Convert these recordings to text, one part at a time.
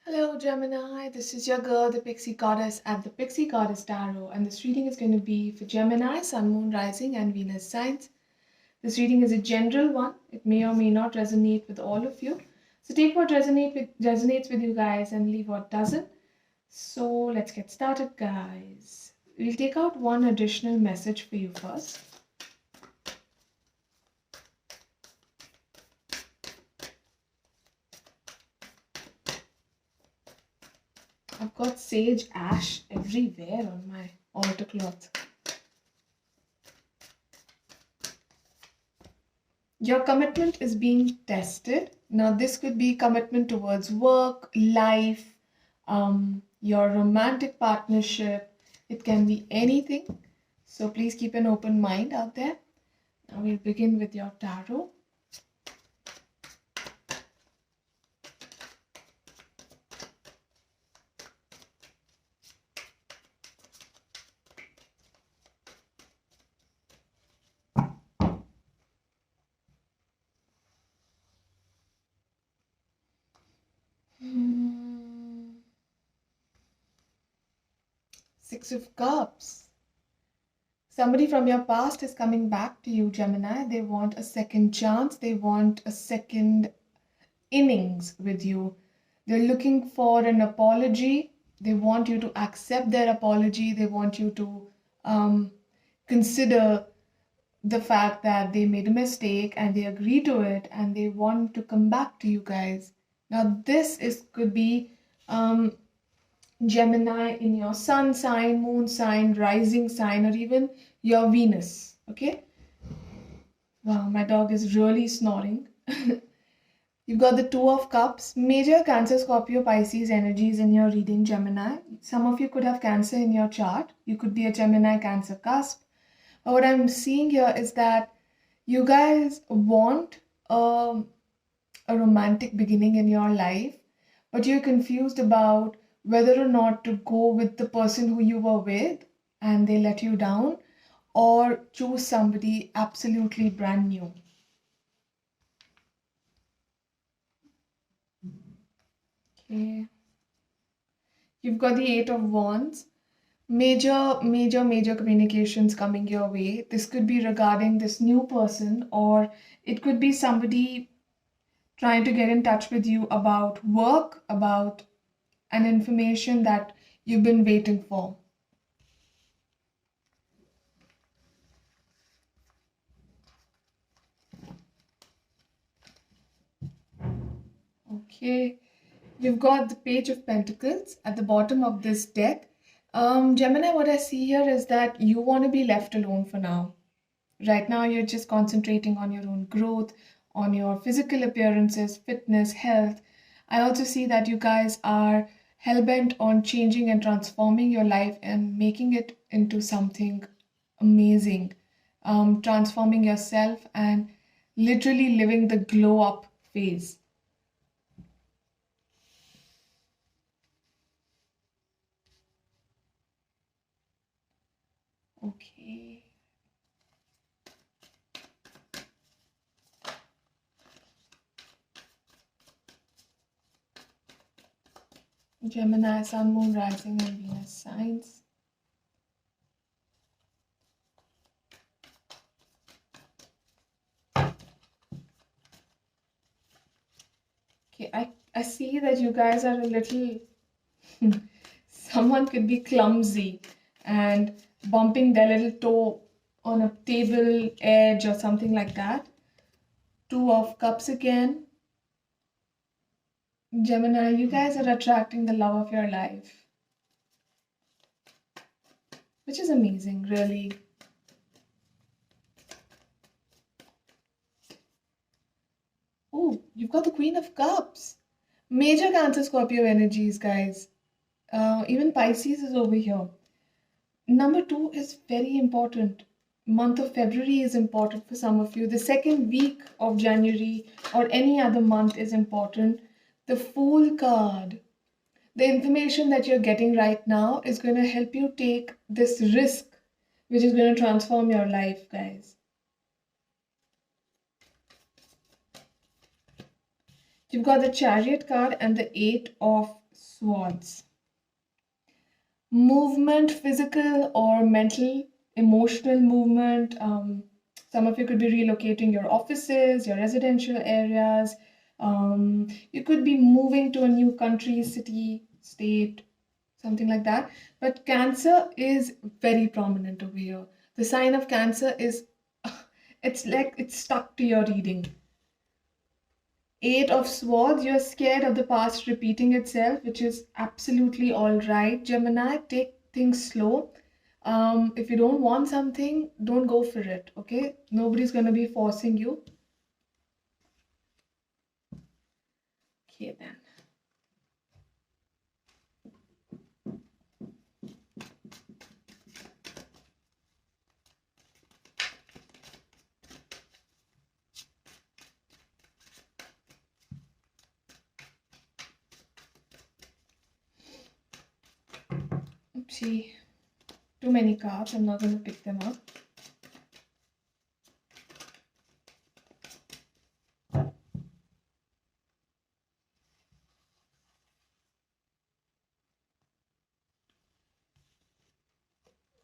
Hello, Gemini. This is your girl, the Pixie Goddess at the Pixie Goddess Tarot, and this reading is going to be for Gemini, Sun, Moon, Rising, and Venus signs. This reading is a general one. It may or may not resonate with all of you. So take what resonates with you guys and leave what doesn't. So let's get started, guys. We'll take out one additional message for you first. I've got sage ash everywhere on my altar cloth. Your commitment is being tested. Now, this could be commitment towards work, life, your romantic partnership. It can be anything. So please keep an open mind out there. Now we'll begin with your tarot. Six of Cups. Somebody from your past is coming back to you, Gemini. They want a second chance. They want a second innings with you. They're looking for an apology. They want you to accept their apology. They want you to consider the fact that they made a mistake and they agree to it and they want to come back to you guys. Now, this could be Gemini in your sun sign, moon sign, rising sign, or even your Venus. Okay? Wow, my dog is really snoring. You've got the Two of Cups, major Cancer, Scorpio, Pisces energies in your reading, Gemini. Some of you could have Cancer in your chart. You could be a Gemini Cancer cusp. But what I'm seeing here is that you guys want a romantic beginning in your life, but you're confused about whether or not to go with the person who you were with and they let you down, or choose somebody absolutely brand new. Okay. You've got the Eight of Wands. Major communications coming your way. This could be regarding this new person, or it could be somebody trying to get in touch with you about work, about an information that you've been waiting for. Okay, you've got the Page of Pentacles at the bottom of this deck. Gemini, what I see here is that you want to be left alone for now. Right now, you're just concentrating on your own growth, on your physical appearances, fitness, health. I also see that you guys are hell-bent on changing and transforming your life and making it into something amazing. Transforming yourself and literally living the glow up phase. Okay. Gemini, Sun, Moon, Rising, and Venus signs. Okay, I see that you guys are a little, someone could be clumsy and bumping their little toe on a table edge or something like that. Two of Cups again. Gemini, you guys are attracting the love of your life, which is amazing, really. Oh, you've got the Queen of Cups. Major Cancer Scorpio energies, guys. Even Pisces is over here. Number two is very important. Month of February is important for some of you. The second week of January or any other month is important. The Fool card. The information that you're getting right now is going to help you take this risk, which is going to transform your life, guys. You've got the Chariot card and the Eight of Swords. Movement, physical or mental, emotional movement. Some of you could be relocating your offices, your residential areas. You could be moving to a new country, city, state, something like that. But Cancer is very prominent over here. The sign of Cancer is, it's like it's stuck to your reading. Eight of Swords, you're scared of the past repeating itself, which is absolutely all right, Gemini. Take things slow. If you don't want something, don't go for it, okay? Nobody's gonna be forcing you. Okay, then. Oopsie. Too many cards. I'm not gonna pick them up.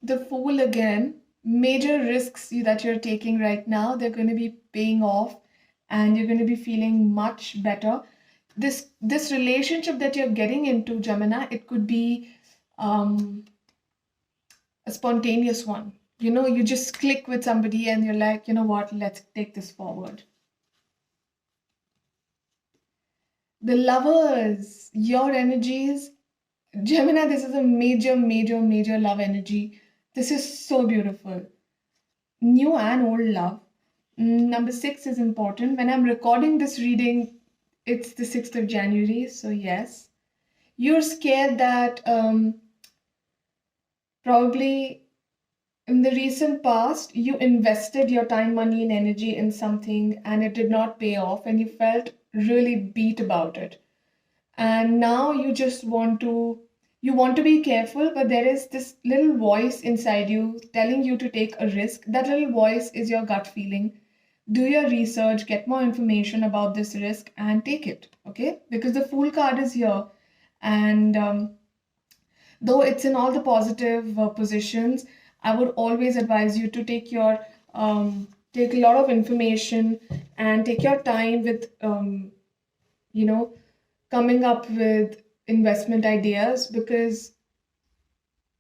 The Fool again. Major risks that you're taking right now, they're going to be paying off and you're going to be feeling much better. This relationship that you're getting into, Gemini, it could be um, a spontaneous one. You know, you just click with somebody and you're like, you know what, let's take this forward. The Lovers, your energies, Gemini, this is a major, major, major love energy. This is so beautiful. New and old love. Number 6 is important. When I'm recording this reading, it's the 6th of January, so yes. You're scared that probably in the recent past, you invested your time, money, and energy in something and it did not pay off, and you felt really beat about it. And now you want to be careful, but there is this little voice inside you telling you to take a risk. That little voice is your gut feeling. Do your research, get more information about this risk, and take it, okay? Because the Fool card is here, and though it's in all the positive positions, I would always advise you to take a lot of information and take your time with you know coming up with investment ideas, because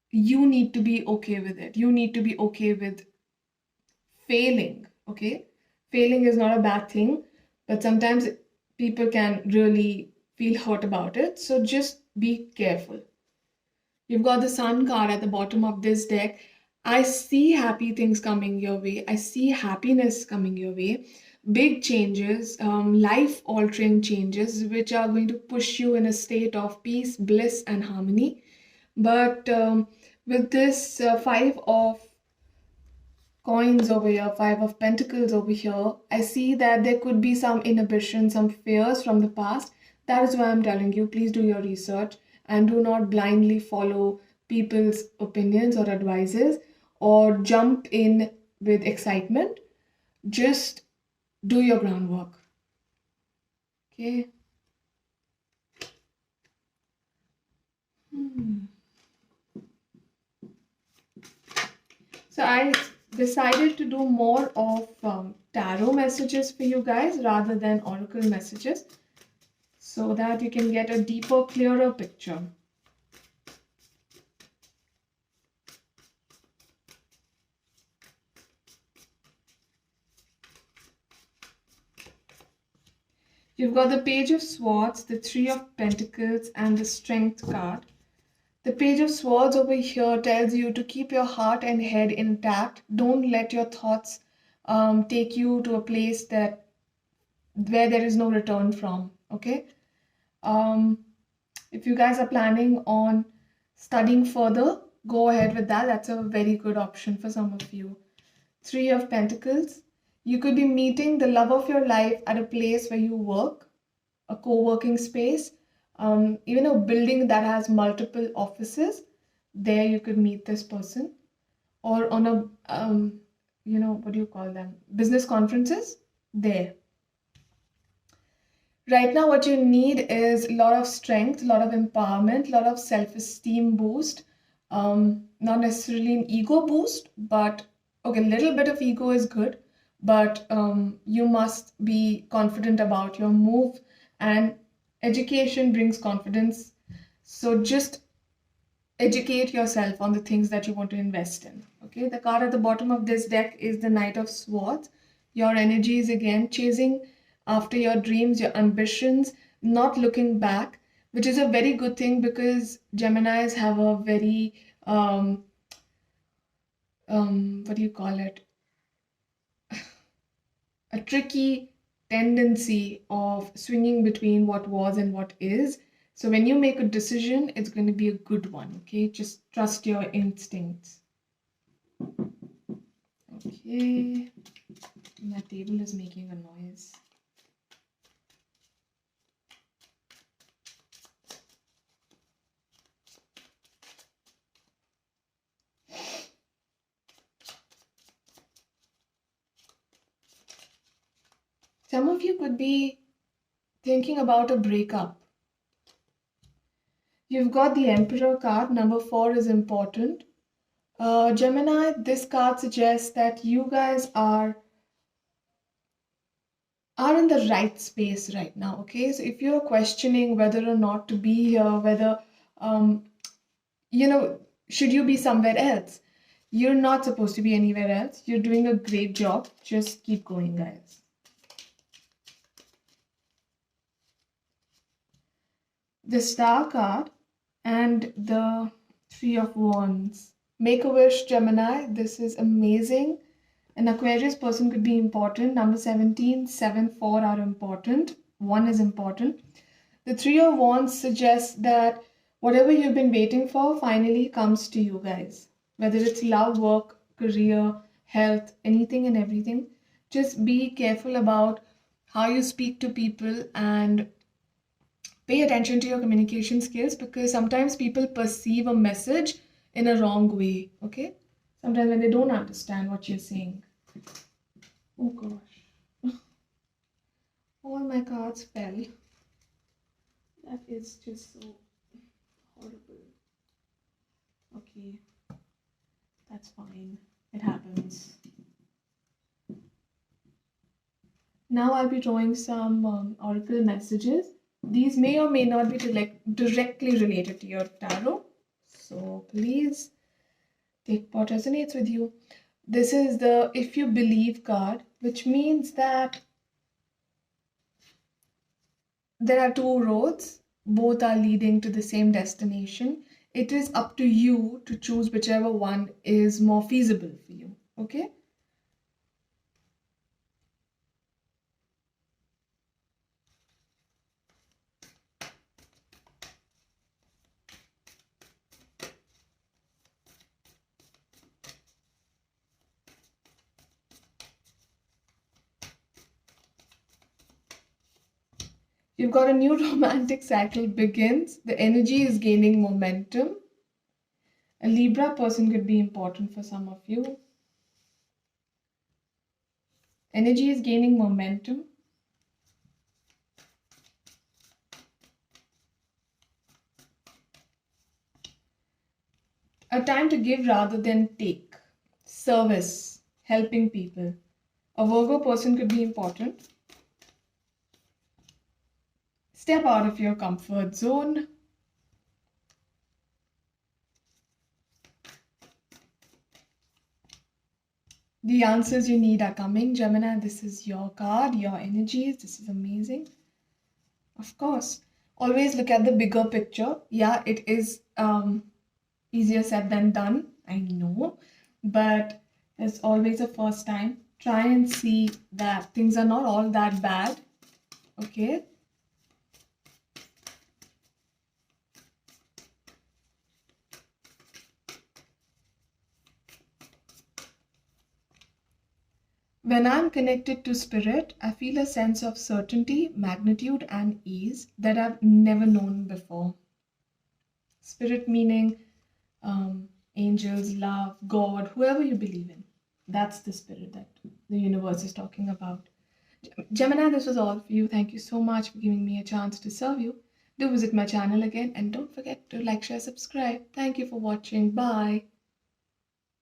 you need to be okay with it. You need to be okay with failing, okay? Failing is not a bad thing, but sometimes people can really feel hurt about it. So just be careful. You've got the Sun card at the bottom of this deck. I see happy things coming your way. I see happiness coming your way. Big changes, life altering changes, which are going to push you in a state of peace, bliss, and harmony. But with this Five of Coins over here, Five of Pentacles over here, I see that there could be some inhibition, some fears from the past. That is why I'm telling you, please do your research and do not blindly follow people's opinions or advices or jump in with excitement. Just do your groundwork. Okay. So I decided to do more of tarot messages for you guys rather than oracle messages, so that you can get a deeper, clearer picture. You've got the Page of Swords, the Three of Pentacles, and the Strength card. The Page of Swords over here tells you to keep your heart and head intact. Don't let your thoughts take you to a place where there is no return from, okay? If you guys are planning on studying further, go ahead with that. That's a very good option for some of you. Three of Pentacles. You could be meeting the love of your life at a place where you work, a co-working space, even a building that has multiple offices. There you could meet this person, or on a what do you call them? Business conferences. There. Right now, what you need is a lot of strength, a lot of empowerment, a lot of self-esteem boost. Not necessarily an ego boost, but okay, a little bit of ego is good, but you must be confident about your move, and education brings confidence. So just educate yourself on the things that you want to invest in. Okay, the card at the bottom of this deck is the Knight of Swords. Your energy is again chasing after your dreams, your ambitions, not looking back, which is a very good thing because Geminis have a very what do you call it? A tricky tendency of swinging between what was and what is. So when you make a decision, it's going to be a good one, okay? Just trust your instincts. Okay, my table is making a noise. Some of you could be thinking about a breakup. You've got the Emperor card. Number 4 is important. Gemini, this card suggests that you guys are in the right space right now. Okay, so if you're questioning whether or not to be here, whether um, you know, should you be somewhere else? You're not supposed to be anywhere else. You're doing a great job. Just keep going, guys. The Star card and the Three of Wands. Make a wish, Gemini. This is amazing. An Aquarius person could be important. Number 17, 7, 4 are important. 1 is important. The Three of Wands suggests that whatever you've been waiting for finally comes to you, guys. Whether it's love, work, career, health, anything and everything. Just be careful about how you speak to people and pay attention to your communication skills, because sometimes people perceive a message in a wrong way, okay? Sometimes when they don't understand what you're saying. Oh gosh. All my cards fell. That is just so horrible. Okay, that's fine. It happens. Now I'll be drawing some oracle messages. These may or may not be directly related to your tarot. So please take what resonates with you. This is the If You Believe card, which means that there are two roads, both are leading to the same destination. It is up to you to choose whichever one is more feasible for you, okay? You've got a new romantic cycle begins. The energy is gaining momentum. A Libra person could be important for some of you. Energy is gaining momentum. A time to give rather than take. Service, helping people. A Virgo person could be important. Step out of your comfort zone. The answers you need are coming. Gemini, this is your card, your energies. This is amazing. Of course, always look at the bigger picture. Yeah, it is easier said than done, I know, but there's always a first time. Try and see that things are not all that bad, okay? When I'm connected to spirit, I feel a sense of certainty, magnitude, and ease that I've never known before. Spirit meaning angels, love, God, whoever you believe in. That's the spirit that the universe is talking about. Gemini, this was all for you. Thank you so much for giving me a chance to serve you. Do visit my channel again and don't forget to like, share, subscribe. Thank you for watching. Bye.